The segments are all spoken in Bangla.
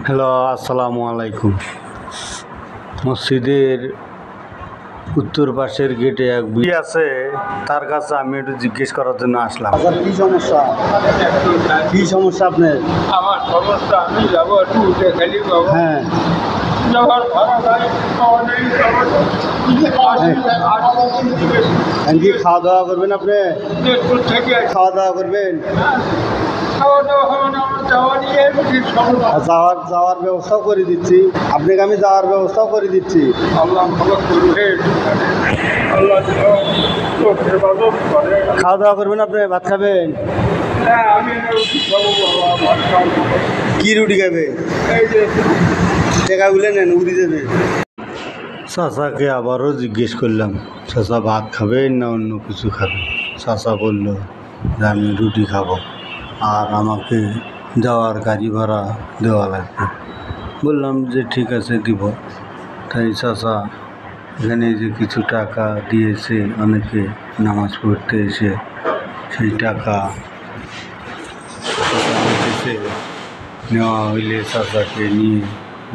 হ্যালো, আসসালামু আলাইকুম। মসজিদের উত্তর পাশের গেটে এক বুড়ি আছে, তার কাছে আমি একটু জিজ্ঞেস করার জন্য আসলাম। কি সমস্যা আপনার? আমার সমস্যা, আমি যাবো একটু উঠে খেলি যাবো। হ্যাঁ, যাওয়ার ভাড়া গাড়ি পাওয়া নেই, কি খাওয়া দাওয়া করবেন আপনি? একটু থেকে খাওয়া দাওয়া করবেন? খাওয়া দাওয়া হবে না, আমার যাওয়া নিয়ে ঠিক সমস্যা। যাওয়ার ব্যবস্থাও করে দিচ্ছি, আপনাকে আমি যাওয়ার ব্যবস্থাও করে দিচ্ছি। আল্লাহ ভালো করবে, আল্লাহ হেফাজত করে। খাওয়া দাওয়া করবেন আপনি? ভাত খাবেন? হ্যাঁ, আমি রুটি খাবো বাবা, ভাত খাবো। কি রুটি খাবে? এই যে টাকাগুলো নেন, উড়ি দেবে। চাচাকে আবারও জিজ্ঞেস করলাম, চাচা ভাত খাবেন না অন্য কিছু খাবেন? চাচা বলল যে আমি রুটি খাবো আর আমাকে যাওয়ার গাড়ি ভাড়া দেওয়া লাগবে। বললাম যে ঠিক আছে, দিব। তাই চাচা এখানে যে কিছু টাকা দিয়েছে অনেকে নামাজ পড়তে এসে, সেই টাকা নেওয়া হইলে চাচাকে নিয়ে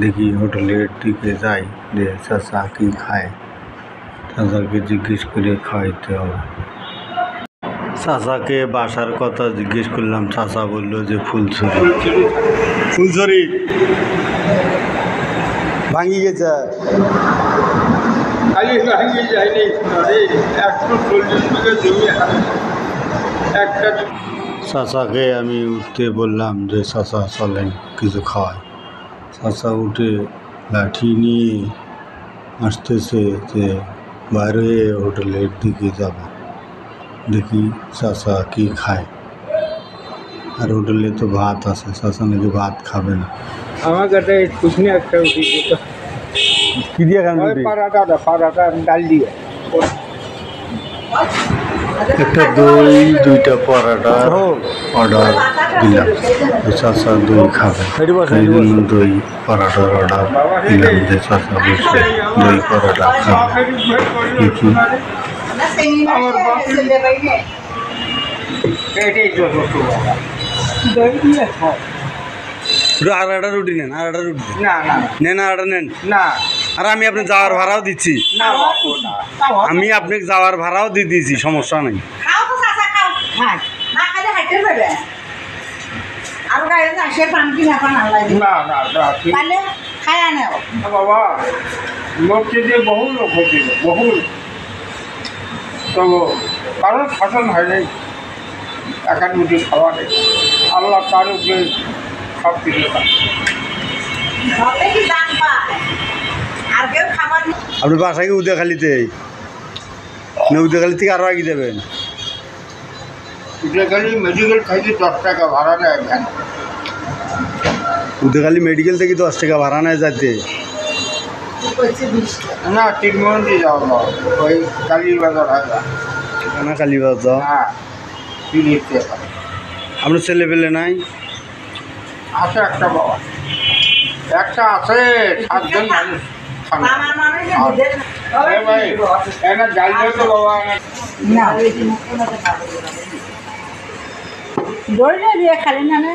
দেখি হোটেলের দিকে যাই, যে চাচা কী খায়, চাচাকে জিজ্ঞেস করে খাওয়াইতে হবে। চাচাকে বাসার কথা জিজ্ঞেস করলাম, চাচা বলল যে ফুলছড়ি। ফুলঝুরি ভাঙি গেছে। খালি ভাঙিয়ে যায়নি, 140 বিঘা জমি একটা। চাচাকে আমি উঠতে বললাম যে চাচা চলেন কিছু খাওয়ায়। চাচা উঠে লাঠি নিয়ে আসতেছে যে বাইরে হোটেলের দিকে যাব, দেখি চাচা কি খায়। আর হোটেলে তো ভাত আছে, চাচা নাকি ভাত খাবে না। আমার কাছে কুচনি একটা রুটি দিত, কি দিয়ে খান রুটি? পারাটা ডাল দিয়ে। একটা দই, 2টা পরাটা অর্ডার দিলাম। চাচা দই খাবে, এই জন্য দই পরাটার অর্ডার দিলাম যে চাচা বসে দই পরাটা খাবে। দেখি আমার এটাই যথেষ্ট বাবা, দই দিয়ে খাও। আর একটা রুটি নেন, আর একটা রুটি না না নেন, আর একটা নেন। না আর আমি আপনাকে যাওয়ার ভাড়াও দিচ্ছি, না আমি আপনাকে যাওয়ার ভাড়াও দিয়ে দিয়েছি, সমস্যা নেই। খাও তো চাচা, খাও। খাই না খাইলে হাইতে পারবে আর গাড়ি না সে পান কি না পান আল্লাহ না না না ঠিক তাহলে খাই আনে না বাবা, মসজিদে বহু লোক হয়েছিল, বহু লোক। তো কারণ শাসন হয় নাই, একাডেমিটি খাওয়া নেই। আল্লাহ তার উপরে সব কিছু ঘরে কি দান পায় আর কেউ খাবার আপনি বাসায় কি উদয়খালিতে? না উদয়খালি থেকে আরও আগে যাবেন? খালি মেডিকেল খাইতে 10 টাকা ভাড়া নেয় এখানে। উদয়খালি মেডিকেল থেকে 10 টাকা ভাড়া নেয় যাতে। করছে 20 না, তিনমন্ডি যাওয়া না, ওই কালীর বাজার হয় না। না কালীবাজার। হ্যাঁ, তিরিশে আপনার ছেলে পেলে নাই? আছে একটা বাবা, একটা আছে, 7 জন মানুষ খান। আমার মানে যে দুধের এই ভাই, এনা জাল দিয়ে তো বাবা, না দইটা দিয়ে খালি না না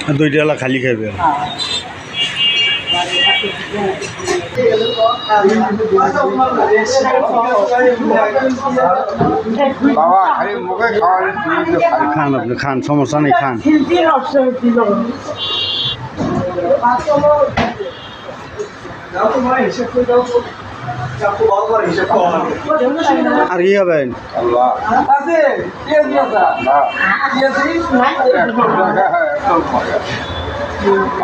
আর 2টা খালি খাবে। বাবা খালি মুখে খাওয়ালে তুমি তো খালি। খান, আপনি খান, সমস্যা নেই, খান। আর কি খাবেন? আল্লাহ না,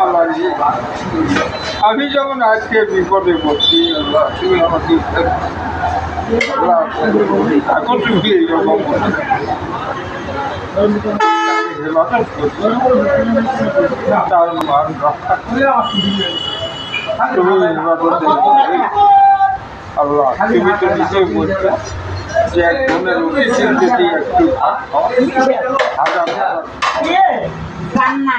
আল্লাহ জি। আমি যেমন আজকে বিপদে পড়ছি, আল্লাহ তুমি আমাকে আল্লাহ, এখন তুমি এইরকম করছো। তার মান রক্ষা করে তুমি ইবাদত করবে। আল্লাহ তুমি তো নিজে বলছো যে একজনের উচিত যদি একটু ভাত খাও, হাজার রান্না